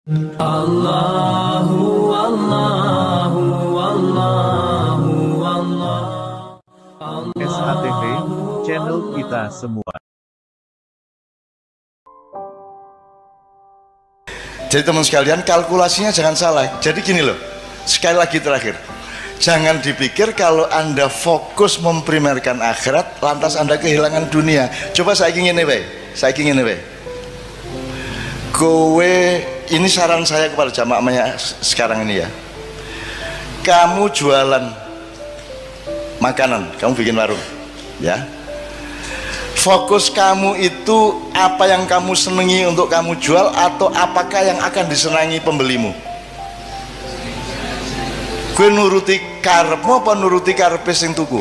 Allahu Allahu Allahu Allah. SATV, channel kita semua. Jadi teman sekalian, kalkulasinya jangan salah. Jadi gini loh, sekali lagi terakhir, jangan dipikir kalau Anda fokus memprimerkan akhirat lantas Anda kehilangan dunia. Coba saya ingin ini, kowe, ini saran saya kepada jamaahnya sekarang ini ya. Kamu jualan makanan, kamu bikin warung, ya. Fokus kamu itu apa yang kamu senangi untuk kamu jual atau apakah yang akan disenangi pembelimu? Gue nuruti karepmu apa nuruti karepe sing tuku?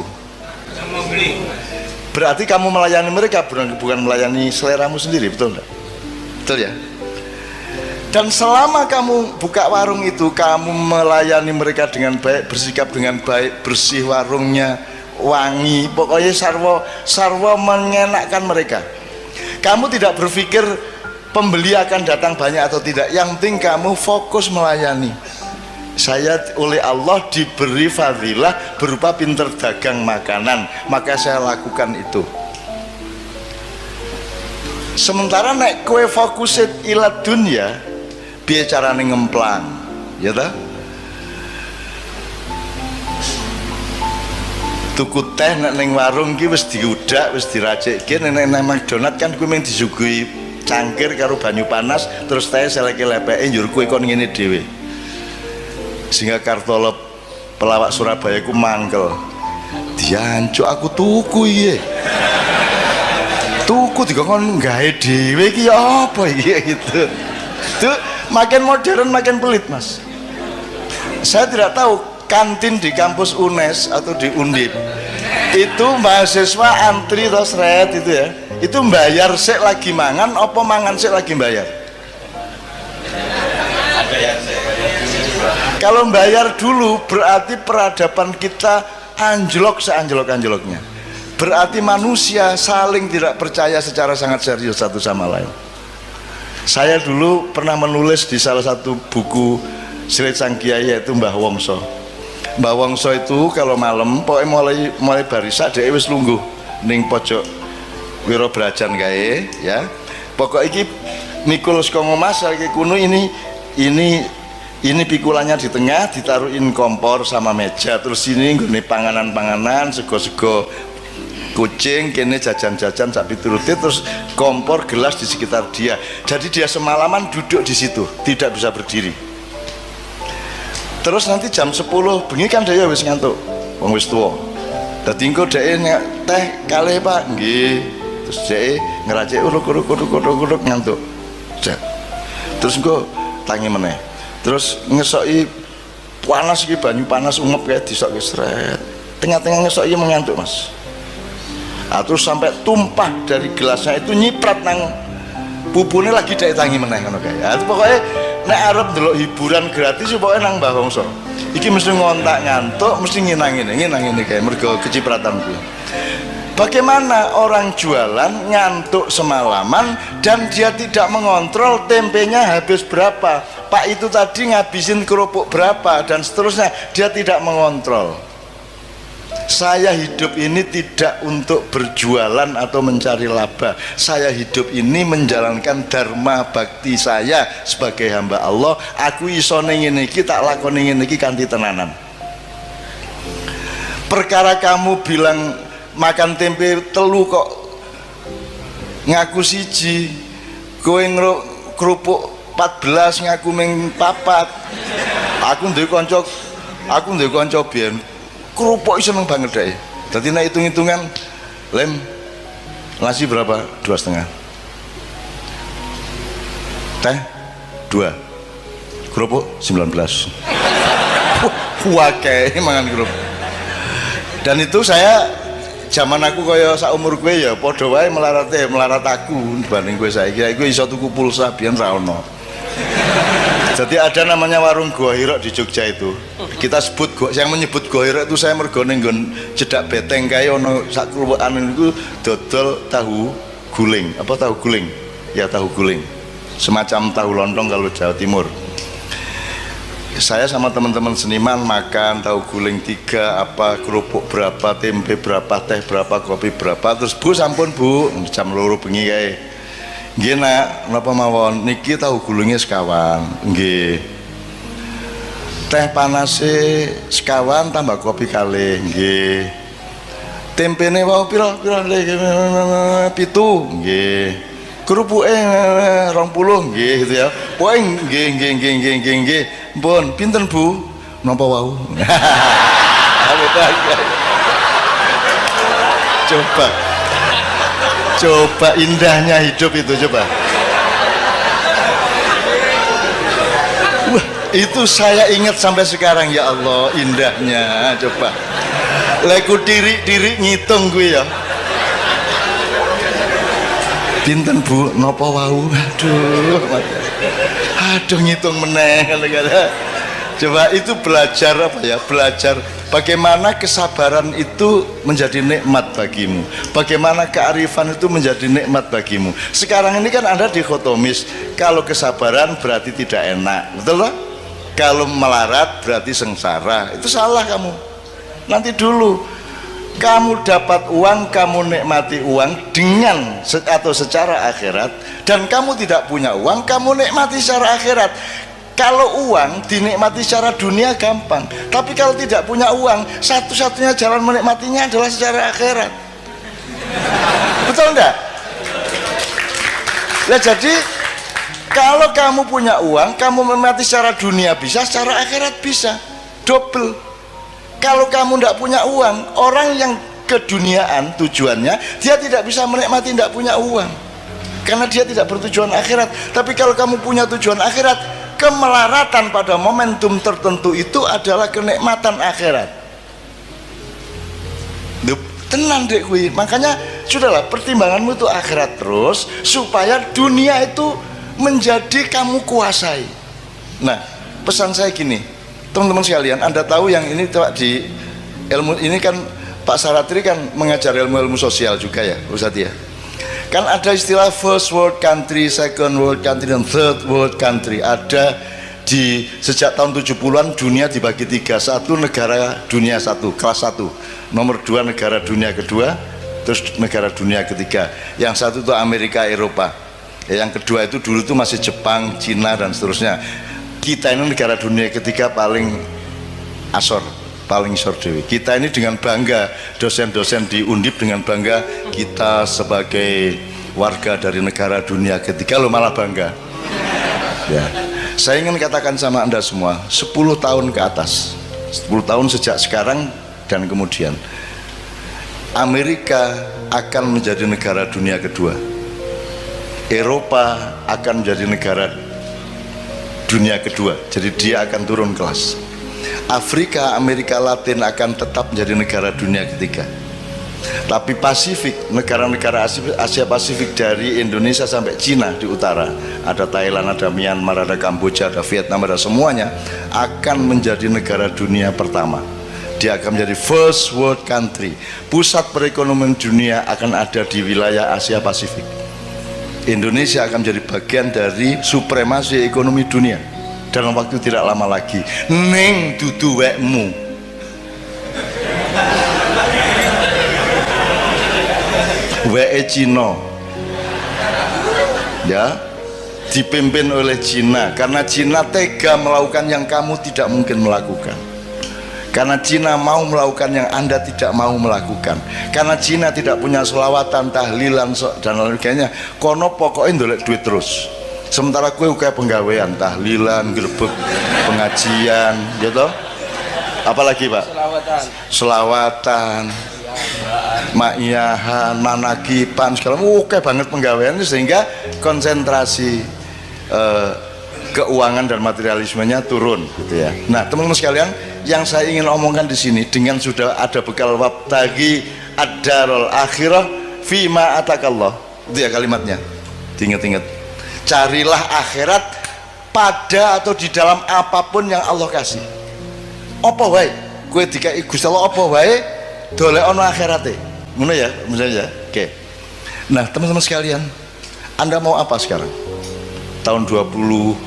Berarti kamu melayani mereka, bukan melayani seleramu sendiri, betul enggak? Betul ya? Dan selama kamu buka warung itu, kamu melayani mereka dengan baik, bersikap dengan baik, bersih warungnya, wangi, pokoknya sarwa menyenangkan mereka. Kamu tidak berpikir pembeli akan datang banyak atau tidak, yang penting kamu fokus melayani. Saya oleh Allah diberi fadilah berupa pinter dagang makanan, maka saya lakukan itu. Sementara nek kowe fokusit ila dunya, piye carane ngemplang, ya ta? Tuku teh nek ning warung ki wis diudak, wis diracikke. Nek nang McDonald kan kuwi mung disuguhi cangkir karo banyu panas, terus teh seleke lepeke njur kuwi kon ngene dhewe. Sehingga Kartolo pelawak Surabaya ku mangkel. Diancuk aku tuku iki. Tuku dikon gawe dhewe iki apa iki gitu. Tuh makin modern makin pelit, Mas. Saya tidak tahu kantin di kampus UNES atau di Undip itu mahasiswa antri terus red itu ya, itu bayar sik lagi mangan apa mangan sik lagi bayar? Kalau bayar dulu berarti peradaban kita anjlok seanjlok-anjloknya, berarti manusia saling tidak percaya secara sangat serius satu sama lain. Saya dulu pernah menulis di salah satu buku Silit Sang Kiai, yaitu Mbah Wongso. Mbah Wongso itu kalau malam pokoknya mulai barisak dia wis lungguh ning pojok Wiro Brajan kae ya. Pokok iki mikul saka Mas iki kuno ini pikulannya di tengah, ditaruhin kompor sama meja, terus ini nggone panganan-panganan, sego-sego kucing, kene jajan-jajan sak piturutit, terus kompor gelas di sekitar dia. Jadi dia semalaman duduk di situ, tidak bisa berdiri. Terus nanti jam 10 bengi kan dia wis ngantuk, wong wis tuwa. Dadi engko dhek teh kalih Pak, nggih. Terus dhek ngeracik uruk-uruk ngantuk. Terus engko tangi meneh. Terus ngesoki panas iki, banyu panas umep kae disoki sret. Tengah-tengah ngesoki mengantuk, Mas. Terus sampai tumpah dari gelasnya itu nyiprat nang pupune lagi dhek tangi meneh ngono kae. Pokoknya nek arep ndelok hiburan gratis pokoke nang Mbah Wongso. Iki mesti ngontak ngantuk, mesti nginang ngene kae mergo kecipratan kuwi. Bagaimana orang jualan ngantuk semalaman dan dia tidak mengontrol tempenya habis berapa, Pak itu tadi ngabisin kerupuk berapa dan seterusnya, dia tidak mengontrol. Saya hidup ini tidak untuk berjualan atau mencari laba. Saya hidup ini menjalankan dharma bakti saya sebagai hamba Allah. Aku iso ning ngene iki, tak lakoni ngene iki kanthi tenanan. Perkara kamu bilang makan tempe telu kok ngaku siji, kowe kerupuk 14 ngaku ming 4. Aku duwe kanca biyen kerupuk seneng banget deh. Jadi nak hitung-hitungan, lem nasi berapa? 2,5. Teh 2. Kerupuk 19. Wakai mangan kerupuk. Dan itu saya zaman aku kaya sak umur gue ya padha wae melarat aku dibanding gue saiki. Gue iso tuku pulsa biyen ra ono. Jadi ada namanya warung Gua Hirok di Jogja itu. Kita sebut yang menyebut Gua Hirok itu saya mergo ning nggon cedak beteng kae ono sak kluwekan niku dodol tahu guling. Apa tahu guling? Ya tahu guling. semacam tahu lontong kalau Jawa Timur. Saya sama teman-teman seniman makan tahu guling 3, apa kerupuk berapa, tempe berapa, teh berapa, kopi berapa. Terus Bu sampun Bu, jam 2 bengi kae. Nggih Nak, napa mawon niki tahu gulingnya sekawan. Nggih. Teh panase sekawan tambah kopi kalih. Nggih. Tempene wau pira 7. Nggih. Kerupuke 20 nggih gitu ya. Pokoke nggih. Pun pinten Bu? Napa wau? Coba indahnya hidup itu coba. Wah, itu saya ingat sampai sekarang ya Allah indahnya coba. Leku diri ngitung gue ya. Pinten Bu? Napa wau? Aduh ngitung meneh kadang-kadang. Coba itu belajar apa ya? Belajar bagaimana kesabaran itu menjadi nikmat bagimu. Bagaimana kearifan itu menjadi nikmat bagimu. Sekarang ini kan ada dikotomis. Kalau kesabaran berarti tidak enak, betul loh? Kalau melarat berarti sengsara. Itu salah kamu. Nanti dulu kamu dapat uang, kamu nikmati uang dengan atau secara akhirat, dan kamu tidak punya uang, kamu nikmati secara akhirat. Kalau uang dinikmati secara dunia gampang, tapi kalau tidak punya uang, satu-satunya jalan menikmatinya adalah secara akhirat. Betul enggak? Nah, jadi kalau kamu punya uang, kamu menikmati secara dunia bisa, secara akhirat bisa, double. Kalau kamu tidak punya uang, orang yang keduniaan tujuannya, dia tidak bisa menikmati tidak punya uang, karena dia tidak bertujuan akhirat. Tapi kalau kamu punya tujuan akhirat, kemelaratan pada momentum tertentu itu adalah kenikmatan akhirat. Tenang dek kui. Makanya sudahlah, pertimbanganmu itu akhirat terus, supaya dunia itu menjadi kamu kuasai. Nah, pesan saya gini, teman-teman sekalian, Anda tahu yang ini di ilmu ini kan Pak Saratri kan mengajar ilmu-ilmu sosial juga ya Ustadz ya. Kan ada istilah first world country, second world country, dan third world country. Ada di sejak tahun 70-an dunia dibagi 3. 1 negara dunia 1, kelas 1. Nomor 2 negara dunia kedua, terus negara dunia ketiga. Yang 1 itu Amerika, Eropa. Yang kedua itu dulu itu masih Jepang, Cina, dan seterusnya. Kita ini negara dunia ketiga paling asor, paling isor dewi. Kita ini dengan bangga, dosen-dosen di Undip dengan bangga, kita sebagai warga dari negara dunia ketiga lo malah bangga ya. Saya ingin katakan sama Anda semua, 10 tahun ke atas, 10 tahun sejak sekarang dan kemudian, Amerika akan menjadi negara dunia kedua, Eropa akan menjadi negara dunia kedua, jadi dia akan turun kelas. Afrika, Amerika Latin akan tetap menjadi negara dunia ketiga. Tapi Pasifik, negara-negara Asia Pasifik dari Indonesia sampai Cina di utara, ada Thailand, ada Myanmar, ada Kamboja, ada Vietnam, ada semuanya, akan menjadi negara dunia pertama. Dia akan menjadi first world country. Pusat perekonomian dunia akan ada di wilayah Asia Pasifik. Indonesia akan menjadi bagian dari supremasi ekonomi dunia dalam waktu tidak lama lagi. Neng dudu wekmu. Weke Cina ya, dipimpin oleh Cina, karena Cina tega melakukan yang kamu tidak mungkin melakukan, karena Cina mau melakukan yang Anda tidak mau melakukan, karena Cina tidak punya selawatan, tahlilan, dan lain sebagainya. Kono pokoknya ndolek duit terus, sementara kue kayak penggawean, tahlilan, gerbek, pengajian gitu. Apalagi Pak? Selawatan, ma'iyahan, manakipan, segala oke banget penggawean, sehingga konsentrasi keuangan dan materialismenya turun gitu ya. Nah teman-teman sekalian, yang saya ingin omongkan di sini, dengan sudah ada bekal wabtagi ad-darul akhirah fima atakallah, itu ya kalimatnya, diingat-ingat, carilah akhirat pada atau di dalam apapun yang Allah kasih. Apa wae kowe dikai Gusti Allah, apa wae dolek ono akhirate, ngono ya misalnya. Oke. Nah teman-teman sekalian, Anda mau apa sekarang? tahun 2025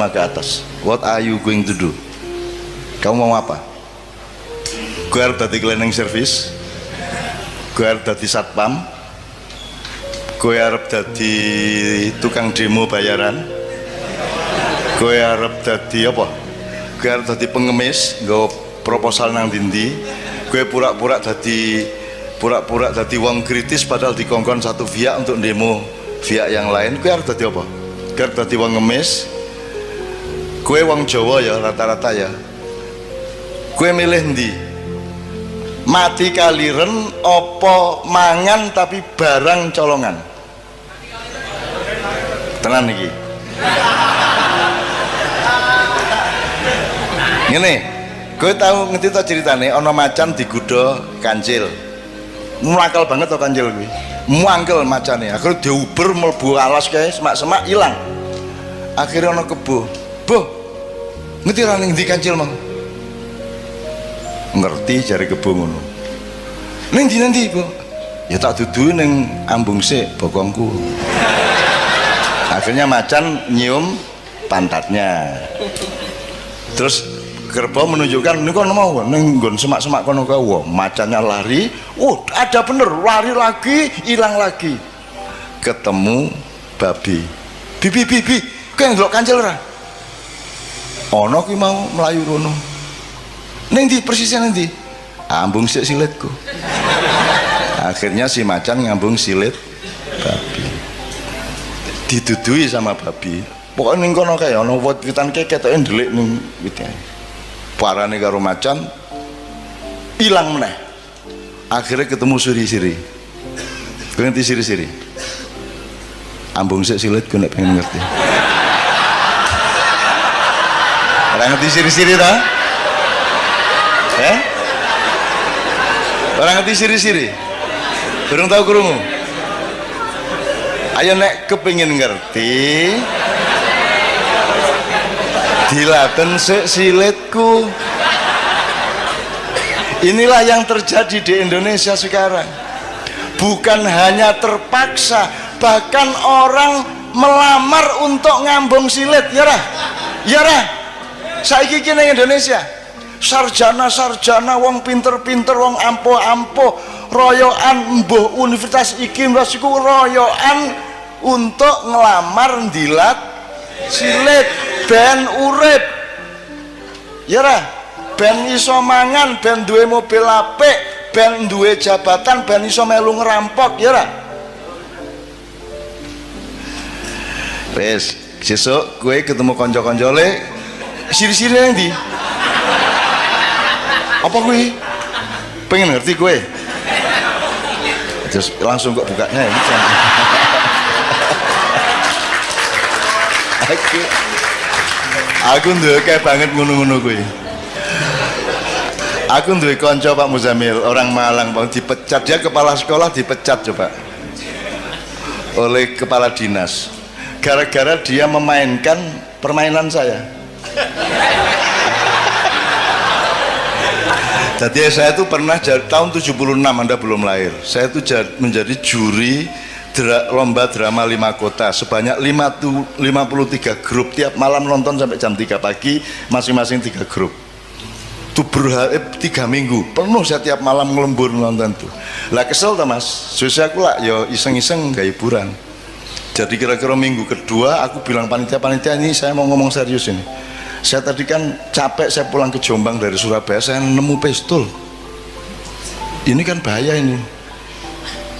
ke atas. What are you going to do? Kamu mau apa? Gue harus jadi cleaning service, gue harus jadi satpam, gue harus jadi tukang demo bayaran, gue harus jadi apa? Gue harus jadi pengemis, gue proposal nang dindi, gue pura-pura jadi wong kritis padahal dikongkon satu pihak untuk demo pihak yang lain. Gue harus jadi apa? Gue harus jadi wong ngemis. Gue wong Jawa ya rata-rata ya. Gue milih ndi? Mati kaliren opo mangan tapi barang colongan. Tenan iki. Ngene, gue tahu ngerti to ceritane ana macan digodha kancil. Muangkel banget to kancil kuwi. Muangkel macane. Akhire diuber mlebu alas kae semak-semak ilang. Akhirnya ana kebo. "Boh, ngerti ra ning ndi kancil mang?" Ngerti jare kebo ngono. "Ning ndi nanti, Bu?" "Ya tak dudu ning ambung sik bokongku." Akhirnya macan nyium pantatnya. Terus kerbau menunjukkan ini kono mau ning nggon semak-semak kono kae. Wah, macannya lari. Oh, ada bener, lari lagi, hilang lagi. Ketemu babi. Bibi, kowe ndelok kancil ora? Ana kuwi mau mlayu rono. Ning ndi persisnya ning ndi? Ambung sik silitku. Akhirnya si macan ngambung silit babi. Didudui sama babi. Pokoknya ning kono kae ana wit-witan kae ketoke ndelik ning wite. Parane karo macan ilang meneh. Akhirnya ketemu siri-siri. Kowe ngerti siri-siri? Ambung sik silitku nek pengen ngerti. Ora ngerti siri-siri ta? Orang ngerti siri-siri? Belum tahu krungu? Ayo nek kepingin ngerti, dilaten sik silitku. Inilah yang terjadi di Indonesia sekarang. Bukan hanya terpaksa, bahkan orang melamar untuk ngambung silit. Ya rah? Ya rah? Saiki iki ning Indonesia sarjana wong pinter-pinter wong ampuh-ampuh royoan mbuh universitas iki universitas iku royoan untuk ngelamar ndilat silit ben urip. Ya ra, ben iso mangan, ben duwe mobil apik, ben duwe jabatan, ben iso melu ngerampok. Ya ra. Wes, sesuk kowe ketemu kanca-kancane siri-siri nang ndi? Apa kuwi? Pengen ngerti kowe? Terus langsung kok bukanya ini. Aku duwe kayak banget ngono-ngono kuwi. Aku duwe kanca Pak Muzamil, orang Malang, Bang, dipecat. Dia kepala sekolah dipecat coba oleh kepala dinas gara-gara dia memainkan permainan saya. Jadi saya itu pernah tahun 76, Anda belum lahir. Saya itu menjadi juri lomba drama 5 kota sebanyak 53 grup, tiap malam nonton sampai jam 3 pagi, masing-masing 3 grup. Itu 3 minggu penuh saya tiap malam ngelembur nonton tuh. Lah kesel ta Mas, susah aku lah ya iseng-iseng gak hiburan. Jadi kira-kira minggu kedua aku bilang panitia ini saya mau ngomong serius ini. Saya tadi kan capek, saya pulang ke Jombang dari Surabaya, saya nemu pistol. Ini kan bahaya ini.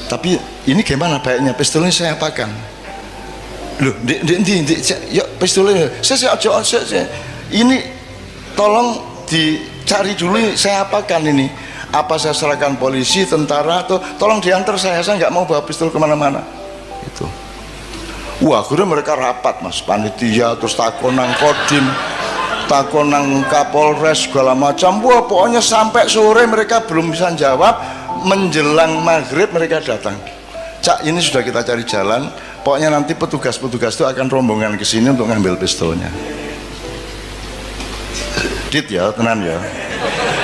Tapi ini gimana baiknya? Pistol ini saya apakan? Loh, yuk pistolnya. Saya ini tolong dicari dulu, saya apakan ini? Apa saya serahkan polisi, tentara, atau tolong diantar saya nggak mau bawa pistol kemana-mana. Itu. Wah, akhirnya mereka rapat Mas, panitia, terus takonang kodim, takonang Kapolres segala macam. Wah, pokoknya sampai sore mereka belum bisa jawab. Menjelang maghrib mereka datang. Cak, ini sudah kita cari jalan. Pokoknya nanti petugas-petugas itu akan rombongan ke sini untuk ngambil pistolnya. Dit ya, tenan ya.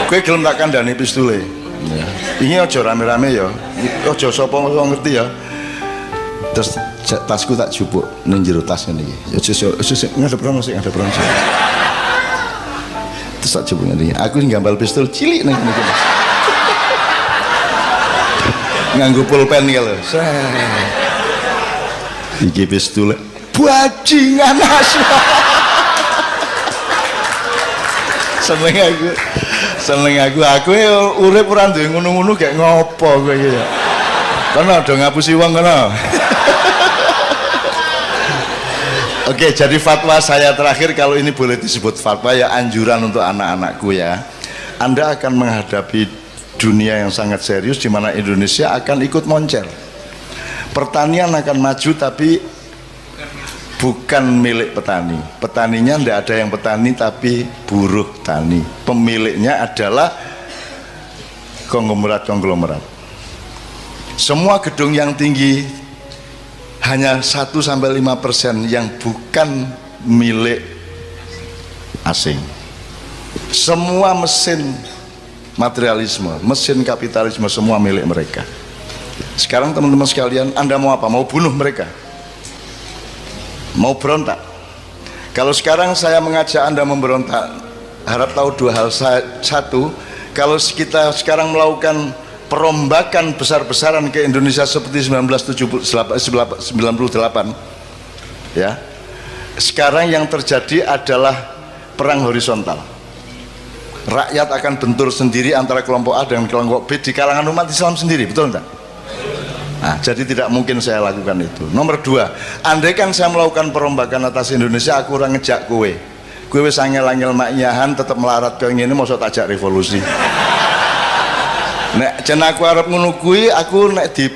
Kowe gelem tak kandhani pistole. Ya. Ini aja rame-rame ya. Aja sapa ngerti ya. Terus tasku tak jupuk ning jero tas ngene iki. Ngadep rono sik, ngadep rono sik. Terus tak jupuk ngene iki. Aku nggambar pistol cilik ning ngene iki. Nganggo pulpen iki lho. Iki pistol bajingan asu. Seneng aku urip ora duwe ngono-ngono gak ngopo kowe iki ya. Kono do ngapusi wong kono. Oke, jadi fatwa saya terakhir, kalau ini boleh disebut fatwa ya, anjuran untuk anak-anakku ya. Anda akan menghadapi dunia yang sangat serius di mana Indonesia akan ikut moncer. Pertanian akan maju tapi bukan milik petani. Petaninya tidak ada yang petani tapi buruh tani. Pemiliknya adalah konglomerat. Semua gedung yang tinggi hanya 1-5% yang bukan milik asing. Semua mesin materialisme, mesin kapitalisme semua milik mereka. Sekarang teman-teman sekalian, Anda mau apa? Mau bunuh mereka? Mau berontak? Kalau sekarang saya mengajak Anda memberontak, harap tahu dua hal. Satu, kalau kita sekarang melakukan perombakan besar-besaran ke Indonesia seperti 1998 ya, sekarang yang terjadi adalah perang horizontal. Rakyat akan bentur sendiri antara kelompok A dengan kelompok B di kalangan umat Islam sendiri, betul enggak? Nah, jadi tidak mungkin saya lakukan itu. Nomor dua, andaikan saya melakukan perombakan atas Indonesia, aku orang ngejak kowe wis angel-angel maknyahan tetap melarat ke ngene, mosok tajak revolusi. Nek jen aku arep ngono kuwi, aku nek di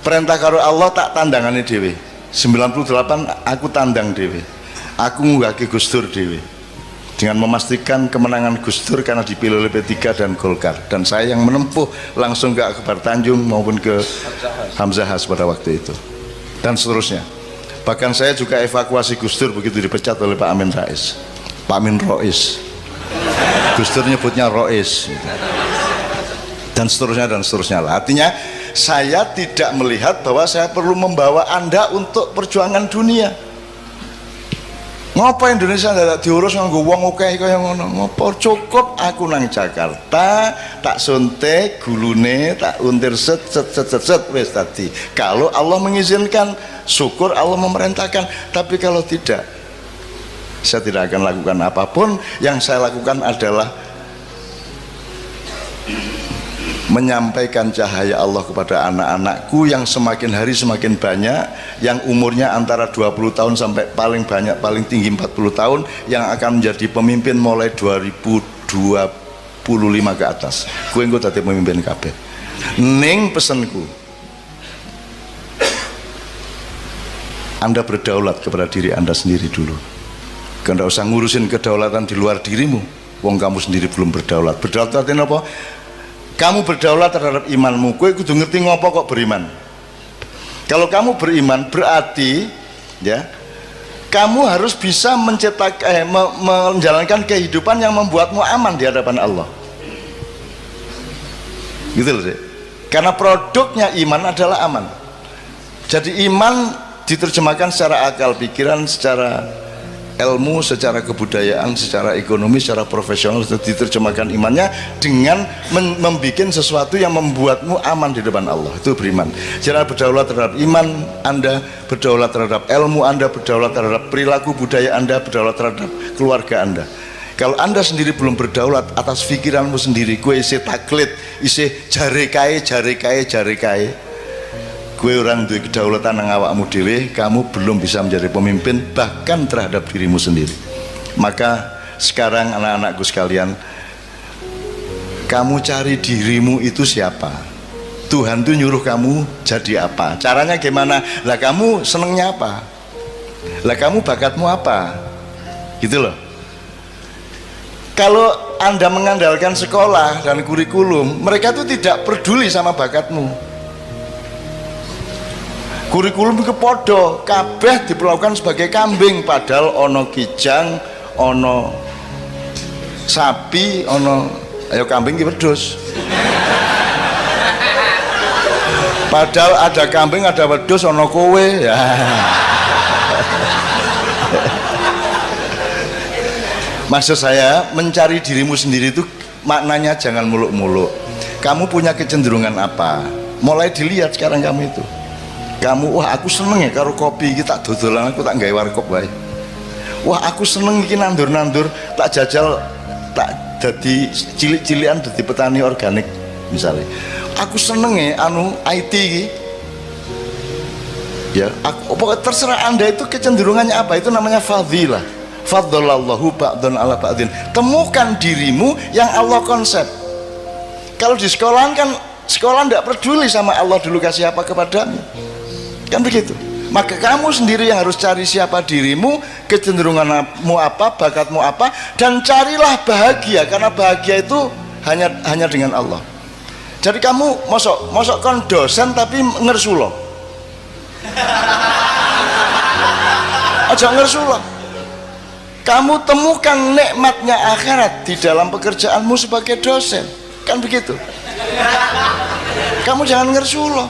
perintah karo Allah tak tandangane dhewe. 98 aku tandang dhewe. Aku ngunggahke Gus Dur dhewe. Dengan memastikan kemenangan Gus Dur karena dipilih oleh P3 dan Golkar, dan saya yang menempuh langsung ke Akbar Tanjung maupun ke Hamzahas pada waktu itu, dan seterusnya. Bahkan saya juga evakuasi Gus Dur begitu dipecat oleh Pak Amin Rais, Pak Amin Rois, Gus Dur nyebutnya Rois, dan seterusnya lah. Artinya saya tidak melihat bahwa saya perlu membawa Anda untuk perjuangan dunia. Ngapa Indonesia tidak diurus nganggo wong akeh kaya ngono? Ngopo cukup aku nang Jakarta, tak suntik gulune, tak untir set wis tadi. Kalau Allah mengizinkan, syukur Allah memerintahkan. Tapi kalau tidak, saya tidak akan lakukan apapun. Yang saya lakukan adalah menyampaikan cahaya Allah kepada anak-anakku yang semakin hari semakin banyak, yang umurnya antara 20 tahun sampai paling banyak, paling tinggi 40 tahun, yang akan menjadi pemimpin mulai 2025 ke atas. Gue engko dadi pemimpin kabeh. Ning pesenku, Anda berdaulat kepada diri Anda sendiri dulu. Anda usah ngurusin kedaulatan di luar dirimu. Wong kamu sendiri belum berdaulat. Berdaulat artinya apa? Kamu berdaulat terhadap imanmu. Kowe kudu ngerti ngopo kok beriman. Kalau kamu beriman berarti ya, kamu harus bisa menjalankan kehidupan yang membuatmu aman di hadapan Allah. Gitu loh sih. Karena produknya iman adalah aman. Jadi iman diterjemahkan secara akal pikiran, secara ilmu, secara kebudayaan, secara ekonomi, secara profesional, diterjemahkan imannya dengan membuat sesuatu yang membuatmu aman di depan Allah. Itu beriman. Jadi berdaulat terhadap iman Anda, berdaulat terhadap ilmu Anda, berdaulat terhadap perilaku budaya Anda, berdaulat terhadap keluarga Anda. Kalau Anda sendiri belum berdaulat atas pikiranmu sendiri, gue isi taklid, isi jare kae, gue orang duwe kedaulatan nang awakmu dhewe, kamu belum bisa menjadi pemimpin bahkan terhadap dirimu sendiri. Maka sekarang anak-anakku sekalian, kamu cari dirimu itu siapa. Tuhan tuh nyuruh kamu jadi apa, caranya gimana, lah kamu senengnya apa, lah kamu bakatmu apa, gitu loh. Kalau Anda mengandalkan sekolah dan kurikulum, mereka tuh tidak peduli sama bakatmu. Kurikulum itu podo, kabeh diperlakukan sebagai kambing, padahal ono kijang, ono sapi, ono ayo kambing ki wedhus. Padahal ada kambing, ada wedhus, ono kowe ya. Maksud saya, mencari dirimu sendiri itu maknanya jangan muluk-muluk. Kamu punya kecenderungan apa? Mulai dilihat sekarang kamu itu. Kamu, wah aku seneng ya karo kopi iki tak dodolan, aku tak gawe warkop wae. Wah aku seneng iki nandur-nandur, tak jajal, tak jadi cilik-cilikan jadi petani organik misalnya. Aku seneng ya anu IT iki. Ya, pokoknya terserah Anda itu kecenderungannya apa, itu namanya fadilah. Faddalallahu ba'dun ala ba'din. Temukan dirimu yang Allah konsep. Kalau di sekolahan kan sekolah tidak peduli sama Allah dulu kasih apa kepadamu, kan begitu. Maka kamu sendiri yang harus cari siapa dirimu, kecenderunganmu apa, bakatmu apa, dan carilah bahagia, karena bahagia itu hanya dengan Allah. Jadi kamu mosok kon dosen tapi ngersulo. Aja ngersulo. Kamu temukan nikmatnya akhirat di dalam pekerjaanmu sebagai dosen, kan begitu. Kamu jangan ngersulo.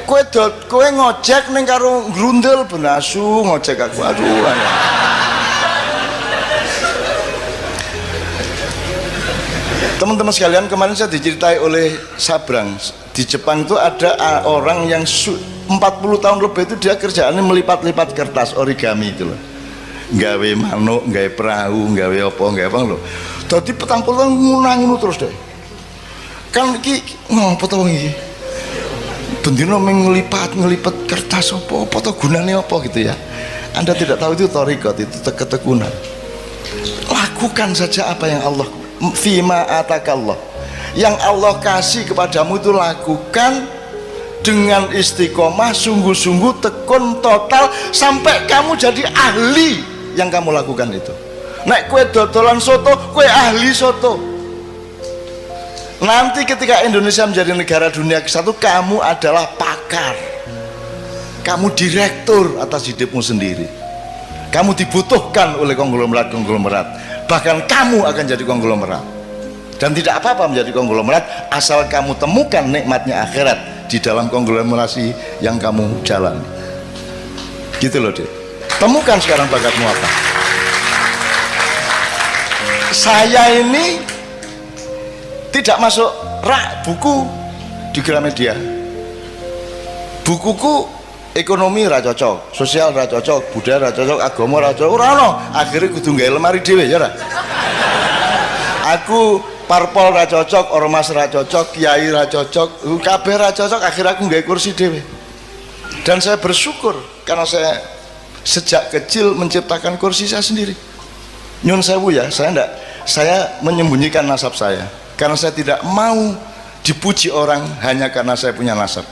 Kowe ngojek ning karo grundel benasu ngojek aku, aduh. Teman-teman sekalian, kemarin saya diceritai oleh Sabrang, di Jepang itu ada orang yang 40 tahun lebih itu dia kerjaannya melipat-lipat kertas origami itu loh. Gawe manuk, gawe perahu, gawe apa lho. Dadi petang ngono terus deh. Kan iki ngopo to iki? Bendino nglipat kertas apa to gunane apa gitu ya. Anda tidak tahu itu thariqat, itu ketekunan. Lakukan saja apa yang Allah fima atakallah. Yang Allah kasih kepadamu itu lakukan dengan istiqomah, sungguh-sungguh, tekun total sampai kamu jadi ahli yang kamu lakukan itu. Nek kue dodolan soto, kue ahli soto. Nanti ketika Indonesia menjadi negara dunia ke-1, kamu adalah pakar. Kamu direktur atas hidupmu sendiri. Kamu dibutuhkan oleh konglomerat. Bahkan kamu akan jadi konglomerat. Dan tidak apa-apa menjadi konglomerat asal kamu temukan nikmatnya akhirat di dalam konglomerasi yang kamu jalani. Gitu loh, Dek. Temukan sekarang bakatmu apa. Saya ini tidak masuk rak buku di Gramedia. Bukuku ekonomi ra cocok, sosial ra cocok, budaya ra cocok, agama ra cocok, ora ono. Akhire kudu gawe lemari dhewe ya ora. Aku parpol ra cocok, ormas ra cocok, kiai ra cocok, kabeh ra cocok, akhirnya aku gawe kursi dhewe. Dan saya bersyukur karena saya sejak kecil menciptakan kursi saya sendiri. Nyun sewu ya, saya menyembunyikan nasab saya karena saya tidak mau dipuji orang hanya karena saya punya nasab.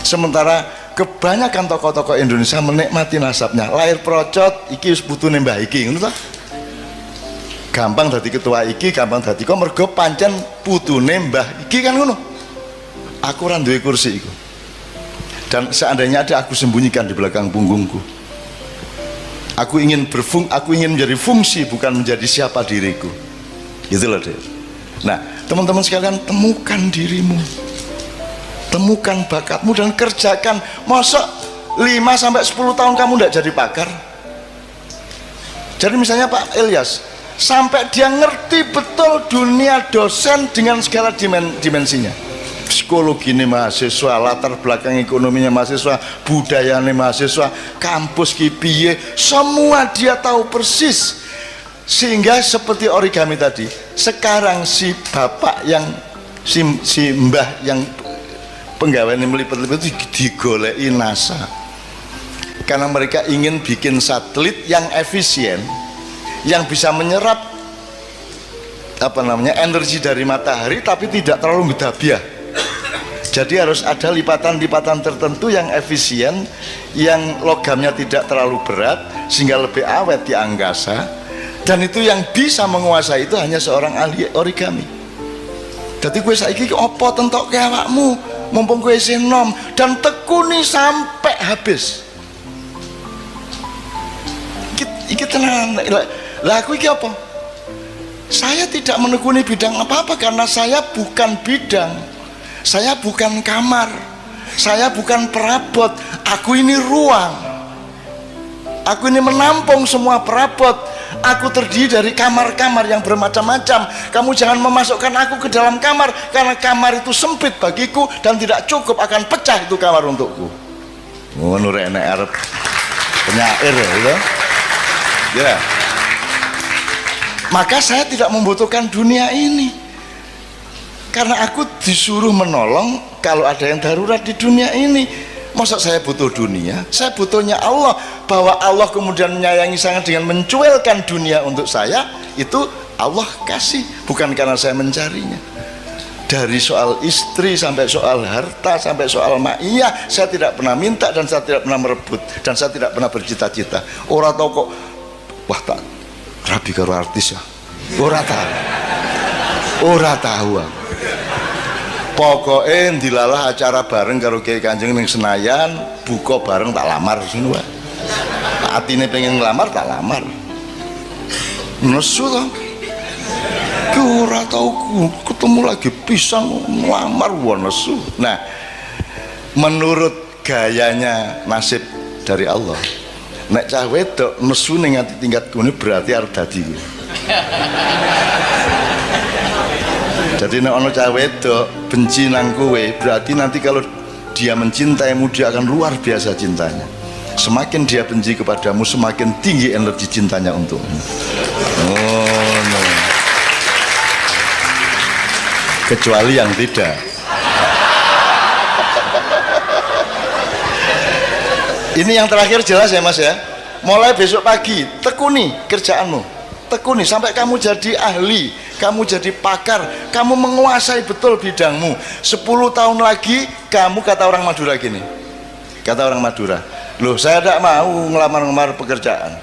Sementara kebanyakan tokoh-tokoh Indonesia menikmati nasabnya. Lahir procot, iki wis putune mbah iki, ngono ta? Gampang dadi ketua iki, gampang dadi kok mergo pancen putune mbah iki kan ngono. Aku ora duwe kursi iku. Dan seandainya ada, aku sembunyikan di belakang punggungku. Aku ingin menjadi fungsi, bukan menjadi siapa diriku. Gitu loh, Dek. Nah, teman-teman sekalian, temukan dirimu, temukan bakatmu dan kerjakan. Masa 5-10 tahun kamu tidak jadi pakar? Jadi misalnya Pak Ilyas, sampai dia ngerti betul dunia dosen dengan segala dimensinya. Psikologi ini mahasiswa, latar belakang ekonominya mahasiswa, budayanya mahasiswa, kampus kipiye, semua dia tahu persis. Sehingga seperti origami tadi, sekarang si bapak yang si mbah yang penggawean melipat-lipat itu digoleki NASA, karena mereka ingin bikin satelit yang efisien, yang bisa menyerap energi dari matahari tapi tidak terlalu gedabiah. Jadi harus ada lipatan-lipatan tertentu yang efisien, yang logamnya tidak terlalu berat sehingga lebih awet di angkasa. Dan itu yang bisa menguasai itu hanya seorang ahli origami. Jadi gue saiki opo tentok ke awakmu, mumpung gue isih nom, dan tekuni sampai habis. Iki tenan. Lah aku iki apa? Saya tidak menekuni bidang apa-apa karena saya bukan bidang. Saya bukan kamar, Saya bukan perabot, aku ini ruang. Aku ini menampung semua perabot. Aku terdiri dari kamar-kamar yang bermacam-macam. Kamu jangan memasukkan aku ke dalam kamar, karena kamar itu sempit bagiku dan tidak cukup, akan pecah itu kamar untukku. Ngono rek nek arep penyair ya. Ya. Maka saya tidak membutuhkan dunia ini, karena aku disuruh menolong kalau ada yang darurat di dunia ini. Masa saya butuh dunia? Saya butuhnya Allah. Bahwa Allah kemudian menyayangi sangat dengan mencuelkan dunia untuk saya, itu Allah kasih, bukan karena saya mencarinya. Dari soal istri sampai soal harta sampai soal ma'iyah, saya tidak pernah minta dan saya tidak pernah merebut dan saya tidak pernah bercita-cita. Orang tahu kok, wah tak rabi karo artis ya. Orang tahu aku. Pokoknya dilalah acara bareng karo Kiai Kanjeng ning Senayan, buka bareng tak lamar sini wae. Atine pengen ngelamar tak lamar. Nesu to. Ki ora tau ketemu lagi pisang ngelamar wae nesu. Nah, menurut gayanya nasib dari Allah, nek cah wedok nesu ning ati tingkat kene berarti arep dadi. Jadi nek ana cah wedok benci nang kowe, berarti nanti kalau dia mencintaimu dia akan luar biasa cintanya. Semakin dia benci kepadamu, semakin tinggi energi cintanya untukmu. Oh no. Kecuali yang tidak. Ini yang terakhir jelas ya Mas ya. Mulai besok pagi tekuni kerjaanmu, tekuni sampai kamu jadi ahli, kamu jadi pakar, kamu menguasai betul bidangmu. 10 tahun lagi kamu, kata orang Madura gini, kata orang Madura, loh saya tidak mau ngelamar-ngelamar pekerjaan,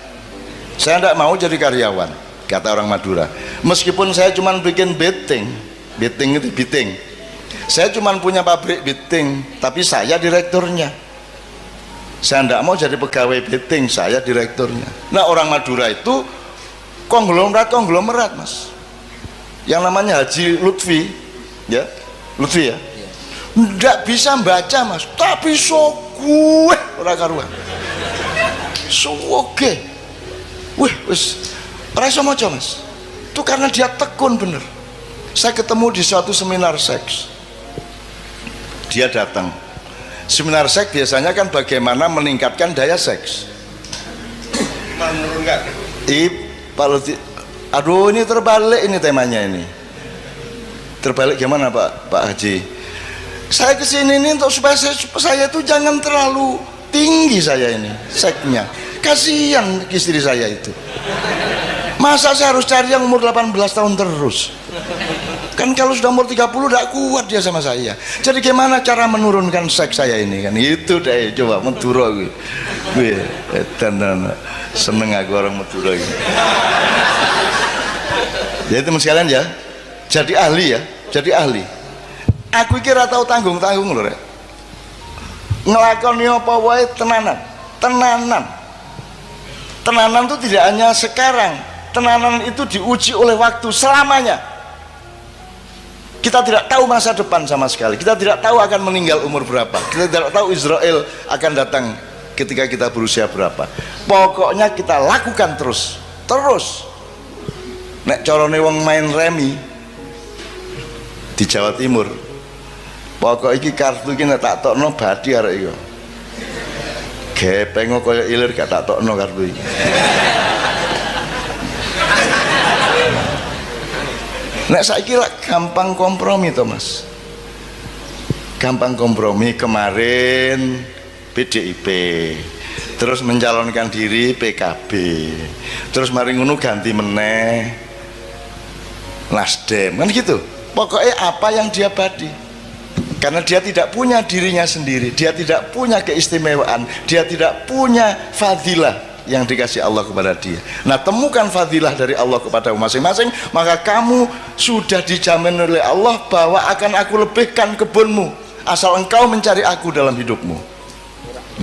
saya tidak mau jadi karyawan, kata orang Madura. Meskipun saya cuma bikin beting itu beting, saya cuma punya pabrik beting, tapi saya direkturnya. Saya tidak mau jadi pegawai beting, saya direkturnya. Nah orang Madura itu konglomerat Mas, yang namanya Haji Lutfi ya, Lutfi ya, tidak bisa baca Mas, tapi gue ora karuan, oke, wis ora iso maca Mas. Itu karena dia tekun bener. Saya ketemu di suatu seminar seks, dia datang. Seminar seks biasanya kan bagaimana meningkatkan daya seks, menurunkan. Aduh ini terbalik ini temanya ini. Terbalik gimana Pak Haji? Saya kesini ini untuk supaya saya itu jangan terlalu tinggi saya ini seksnya. Kasihan istri saya itu. Masa saya harus cari yang umur 18 tahun terus? Kan kalau sudah umur 30 tidak kuat dia sama saya. Jadi gimana cara menurunkan seks saya ini kan? Itu deh, coba Madura gue. Dan seneng aku orang Madura gitu. Ya teman sekalian ya, jadi ahli ya, jadi ahli. Aku kira tahu tanggung-tanggung loh, ngelakoni apa wae tenanan. Tenanan itu tidak hanya sekarang, tenanan itu diuji oleh waktu selamanya. Kita tidak tahu masa depan sama sekali, kita tidak tahu akan meninggal umur berapa, kita tidak tahu Israel akan datang ketika kita berusia berapa. Pokoknya kita lakukan terus. Nek corone wong main remi di Jawa Timur, pokok iki kartu iki nek tak tokno badi arek iki. Gepeng kaya ilir gak tak tokno kartu iki. Nek saiki lak gampang kompromi to Mas. Gampang kompromi. Kemarin PDIP, terus mencalonkan diri PKB, terus mari ngono ganti meneh Nasdem, kan gitu. Pokoknya apa yang dia badi, karena dia tidak punya dirinya sendiri, dia tidak punya keistimewaan, dia tidak punya fadilah yang dikasih Allah kepada dia. Nah temukan fadilah dari Allah kepada masing-masing, maka kamu sudah dijamin oleh Allah bahwa akan aku lebihkan kebunmu asal engkau mencari aku dalam hidupmu.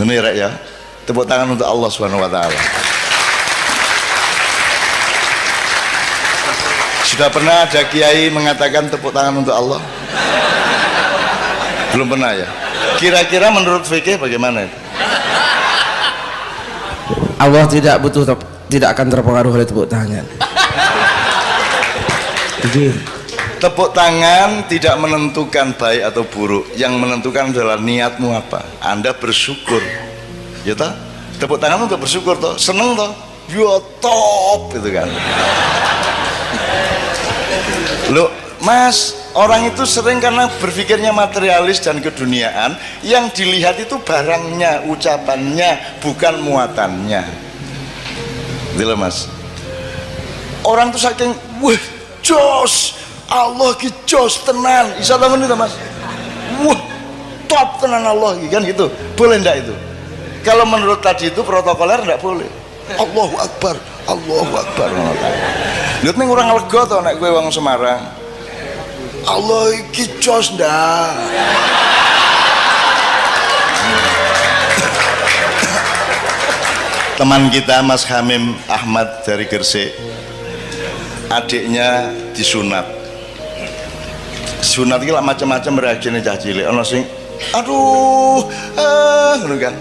Ini ya, tepuk tangan untuk Allah Subhanahu wa Ta'ala. Sudah pernah ada kiai mengatakan tepuk tangan untuk Allah? Belum pernah ya? Kira-kira menurut fikih bagaimana? Allah tidak akan terpengaruh oleh tepuk tangan. Tepuk tangan tidak menentukan baik atau buruk. Yang menentukan adalah niatmu apa. Anda bersyukur, ya toh? Tepuk tangan untuk bersyukur toh, seneng toh, ya top gitu kan. Loh, Mas, orang itu sering karena berpikirnya materialis dan keduniaan, yang dilihat itu barangnya, ucapannya, bukan muatannya. Gitu loh, Mas. Orang tuh saking, wah, jos, Allah ki jos tenan. Isa tahu itu, Mas. Wah, top tenan Allah kan gitu. Boleh ndak itu? Kalau menurut tadi itu protokoler ndak boleh. Allahu Akbar, Allahu Akbar. Lihat nih orang lega tau nek gue wong Semarang. Allah iki jos ndak. Teman kita Mas Hamim Ahmad dari Gresik, adiknya disunat. Sunat iki lah macam-macam reaksinya cah cilik. Ono sing aduh, ngono kan.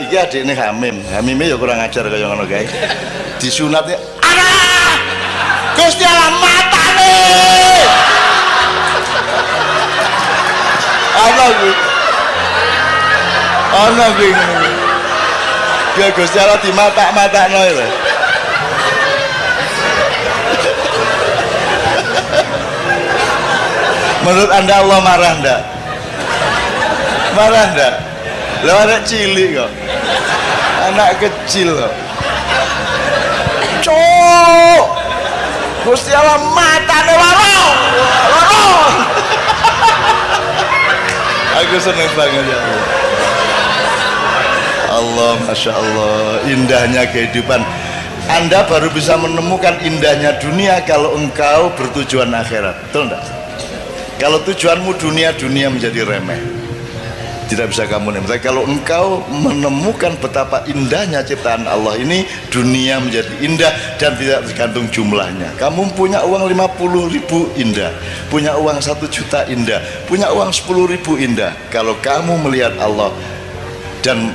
Iki adiknya Hamimnya ya kurang ajar kaya ngono kae. Disunatnya, "Alah! Gusti Allah matane!" Ana kuwi. Ana kuwi. Ya Gusti Allah di mata-matakno lho. Menurut Anda Allah marah ndak? Marah ndak? Lah anak cilik kok. Anak kecil kok. Cuk. Gusti Allah matane warong. Warong. Aku seneng banget ya Allah. Allah, Masya Allah, indahnya kehidupan. Anda baru bisa menemukan indahnya dunia kalau engkau bertujuan akhirat, betul enggak? Kalau tujuanmu dunia menjadi remeh, tidak bisa kamu nikmati. Kalau engkau menemukan betapa indahnya ciptaan Allah ini, dunia menjadi indah dan tidak tergantung jumlahnya. Kamu punya uang 50.000 indah, punya uang 1 juta indah, punya uang 10.000 indah. Kalau kamu melihat Allah dan